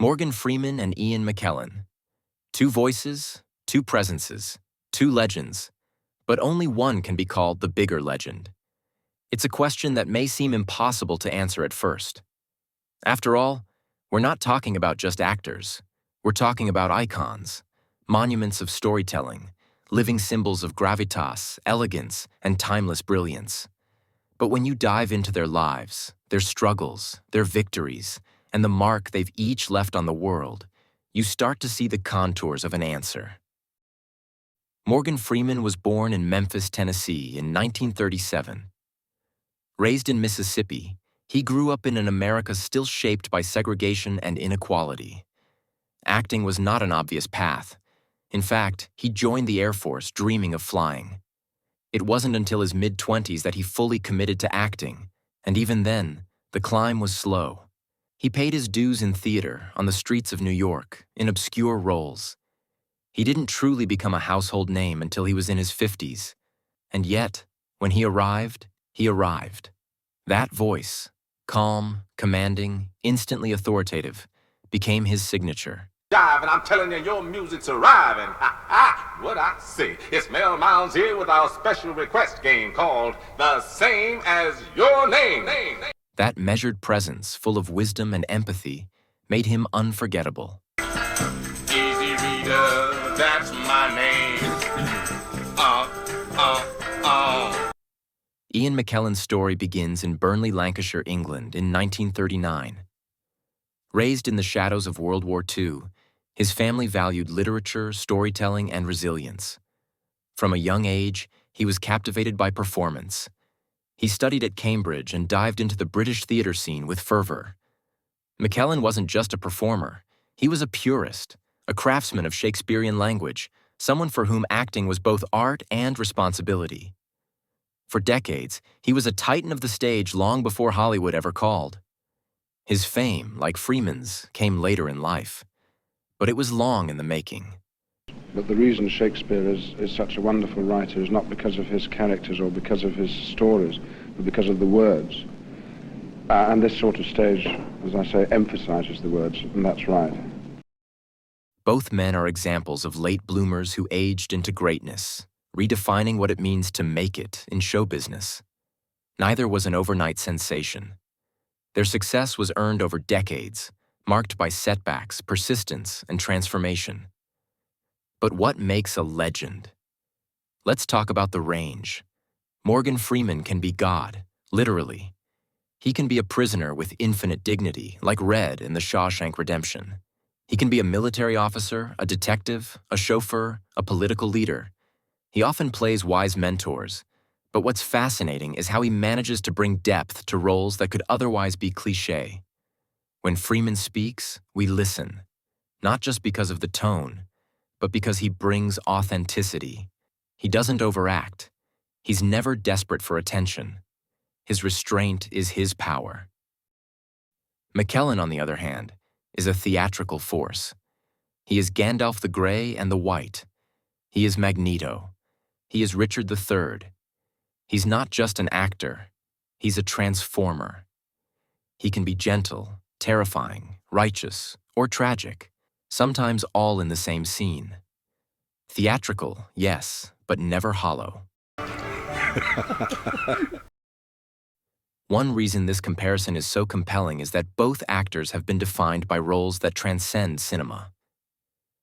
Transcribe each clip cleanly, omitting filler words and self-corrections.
Morgan Freeman and Ian McKellen. Two voices, two presences, two legends, but only one can be called the bigger legend. It's a question that may seem impossible to answer at first. After all, we're not talking about just actors. We're talking about icons, monuments of storytelling, living symbols of gravitas, elegance, and timeless brilliance. But when you dive into their lives, their struggles, their victories, and the mark they've each left on the world, you start to see the contours of an answer. Morgan Freeman was born in Memphis, Tennessee in 1937. Raised in Mississippi, he grew up in an America still shaped by segregation and inequality. Acting was not an obvious path. In fact, he joined the Air Force dreaming of flying. It wasn't until his mid-20s that he fully committed to acting, and even then, the climb was slow. He paid his dues in theater, on the streets of New York, in obscure roles. He didn't truly become a household name until he was in his 50s. And yet, when he arrived, he arrived. That voice, calm, commanding, instantly authoritative, became his signature. Jive, and I'm telling you, your music's arriving. Ha ha! What I say. It's Mel Mounds here with our special request game called The Same as Your Name. That measured presence, full of wisdom and empathy, made him unforgettable. Easy Reader, that's my name. Ian McKellen's story begins in Burnley, Lancashire, England in 1939. Raised in the shadows of World War II, his family valued literature, storytelling, and resilience. From a young age, he was captivated by performance. He studied at Cambridge and dived into the British theatre scene with fervor. McKellen wasn't just a performer. He was a purist, a craftsman of Shakespearean language, someone for whom acting was both art and responsibility. For decades, he was a titan of the stage long before Hollywood ever called. His fame, like Freeman's, came later in life. But it was long in the making. But the reason Shakespeare is such a wonderful writer is not because of his characters or because of his stories, but because of the words. And this sort of stage, as I say, emphasizes the words, and that's right. Both men are examples of late bloomers who aged into greatness, redefining what it means to make it in show business. Neither was an overnight sensation. Their success was earned over decades, marked by setbacks, persistence, and transformation. But what makes a legend? Let's talk about the range. Morgan Freeman can be God, literally. He can be a prisoner with infinite dignity, like Red in The Shawshank Redemption. He can be a military officer, a detective, a chauffeur, a political leader. He often plays wise mentors. But what's fascinating is how he manages to bring depth to roles that could otherwise be cliché. When Freeman speaks, we listen, not just because of the tone, but because he brings authenticity. He doesn't overact. He's never desperate for attention. His restraint is his power. McKellen, on the other hand, is a theatrical force. He is Gandalf the Grey and the White. He is Magneto. He is Richard III. He's not just an actor, he's a transformer. He can be gentle, terrifying, righteous, or tragic, sometimes all in the same scene. Theatrical, yes, but never hollow. One reason this comparison is so compelling is that both actors have been defined by roles that transcend cinema.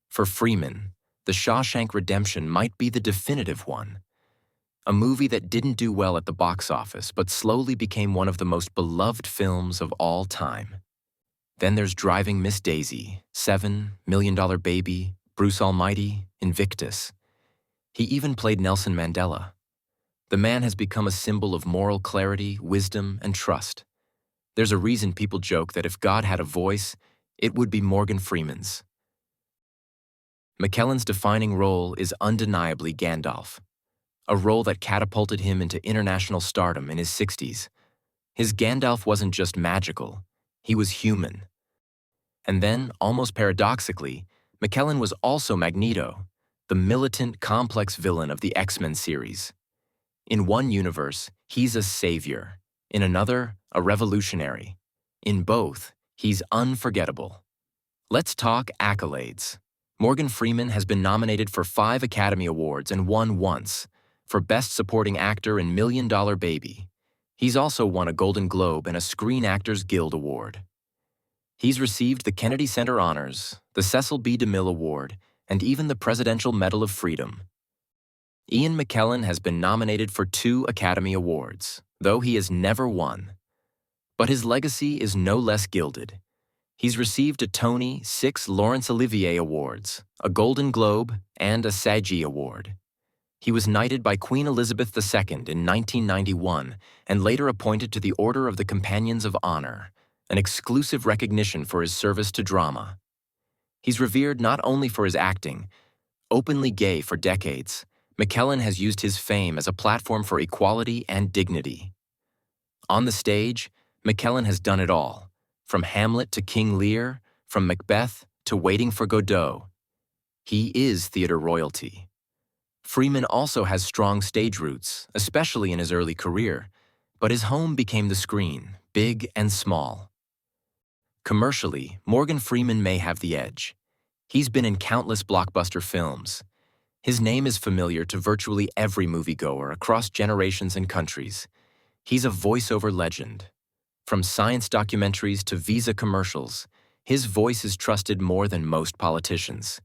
For Freeman, The Shawshank Redemption might be the definitive one. A movie that didn't do well at the box office, but slowly became one of the most beloved films of all time. Then there's Driving Miss Daisy, Seven, $1 Million Baby, Bruce Almighty, Invictus. He even played Nelson Mandela. The man has become a symbol of moral clarity, wisdom, and trust. There's a reason people joke that if God had a voice, it would be Morgan Freeman's. McKellen's defining role is undeniably Gandalf, a role that catapulted him into international stardom in his 60s. His Gandalf wasn't just magical, he was human. And then, almost paradoxically, McKellen was also Magneto, the militant, complex villain of the X-Men series. In one universe, he's a savior. In another, a revolutionary. In both, he's unforgettable. Let's talk accolades. Morgan Freeman has been nominated for 5 Academy Awards and won once, for Best Supporting Actor in Million Dollar Baby. He's also won a Golden Globe and a Screen Actors Guild Award. He's received the Kennedy Center Honors, the Cecil B. DeMille Award, and even the Presidential Medal of Freedom. Ian McKellen has been nominated for 2 Academy Awards, though he has never won. But his legacy is no less gilded. He's received a Tony, 6 Laurence Olivier Awards, a Golden Globe, and a SAG Award. He was knighted by Queen Elizabeth II in 1991 and later appointed to the Order of the Companions of Honor, an exclusive recognition for his service to drama. He's revered not only for his acting. Openly gay for decades, McKellen has used his fame as a platform for equality and dignity. On the stage, McKellen has done it all, from Hamlet to King Lear, from Macbeth to Waiting for Godot. He is theater royalty. Freeman also has strong stage roots, especially in his early career, but his home became the screen, big and small. Commercially, Morgan Freeman may have the edge. He's been in countless blockbuster films. His name is familiar to virtually every moviegoer across generations and countries. He's a voiceover legend. From science documentaries to Visa commercials, his voice is trusted more than most politicians.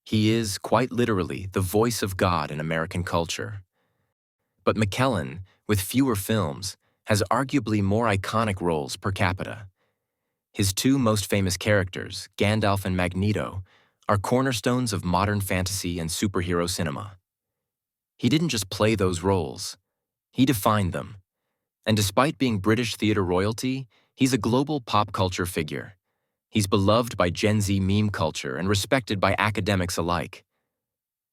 He is, quite literally, the voice of God in American culture. But McKellen, with fewer films, has arguably more iconic roles per capita. His 2 most famous characters, Gandalf and Magneto, are cornerstones of modern fantasy and superhero cinema. He didn't just play those roles. He defined them. And despite being British theater royalty, he's a global pop culture figure. He's beloved by Gen Z meme culture and respected by academics alike.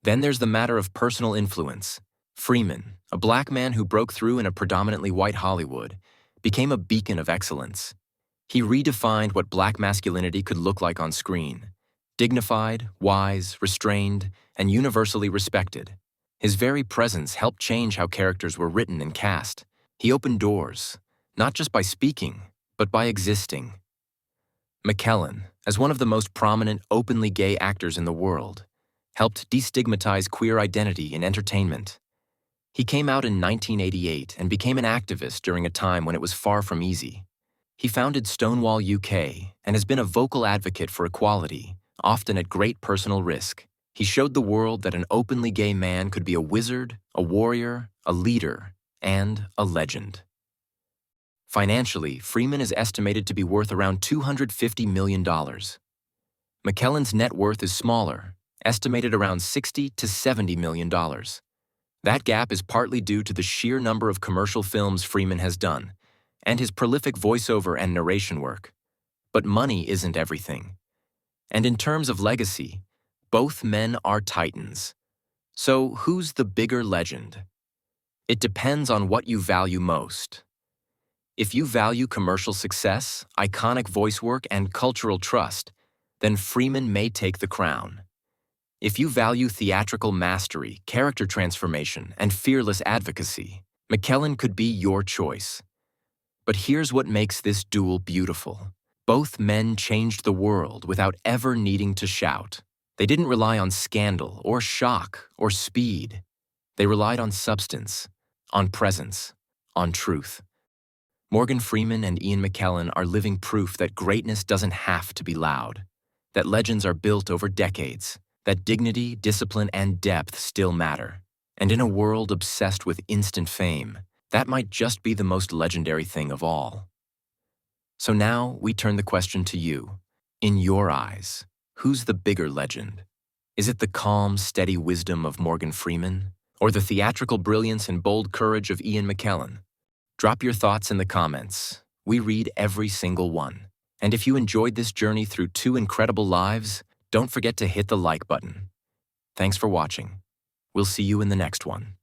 Then there's the matter of personal influence. Freeman, a black man who broke through in a predominantly white Hollywood, became a beacon of excellence. He redefined what black masculinity could look like on screen. Dignified, wise, restrained, and universally respected. His very presence helped change how characters were written and cast. He opened doors, not just by speaking, but by existing. McKellen, as one of the most prominent openly gay actors in the world, helped destigmatize queer identity in entertainment. He came out in 1988 and became an activist during a time when it was far from easy. He founded Stonewall UK and has been a vocal advocate for equality, often at great personal risk. He showed the world that an openly gay man could be a wizard, a warrior, a leader, and a legend. Financially, Freeman is estimated to be worth around $250 million. McKellen's net worth is smaller, estimated around $60 to $70 million. That gap is partly due to the sheer number of commercial films Freeman has done, and his prolific voiceover and narration work. But money isn't everything. And in terms of legacy, both men are titans. So who's the bigger legend? It depends on what you value most. If you value commercial success, iconic voice work, and cultural trust, then Freeman may take the crown. If you value theatrical mastery, character transformation, and fearless advocacy, McKellen could be your choice. But here's what makes this duel beautiful. Both men changed the world without ever needing to shout. They didn't rely on scandal or shock or speed. They relied on substance, on presence, on truth. Morgan Freeman and Ian McKellen are living proof that greatness doesn't have to be loud, that legends are built over decades, that dignity, discipline, and depth still matter. And in a world obsessed with instant fame, that might just be the most legendary thing of all. So now we turn the question to you. In your eyes, who's the bigger legend? Is it the calm, steady wisdom of Morgan Freeman, or the theatrical brilliance and bold courage of Ian McKellen? Drop your thoughts in the comments. We read every single one. And if you enjoyed this journey through 2 incredible lives, don't forget to hit the like button. Thanks for watching. We'll see you in the next one.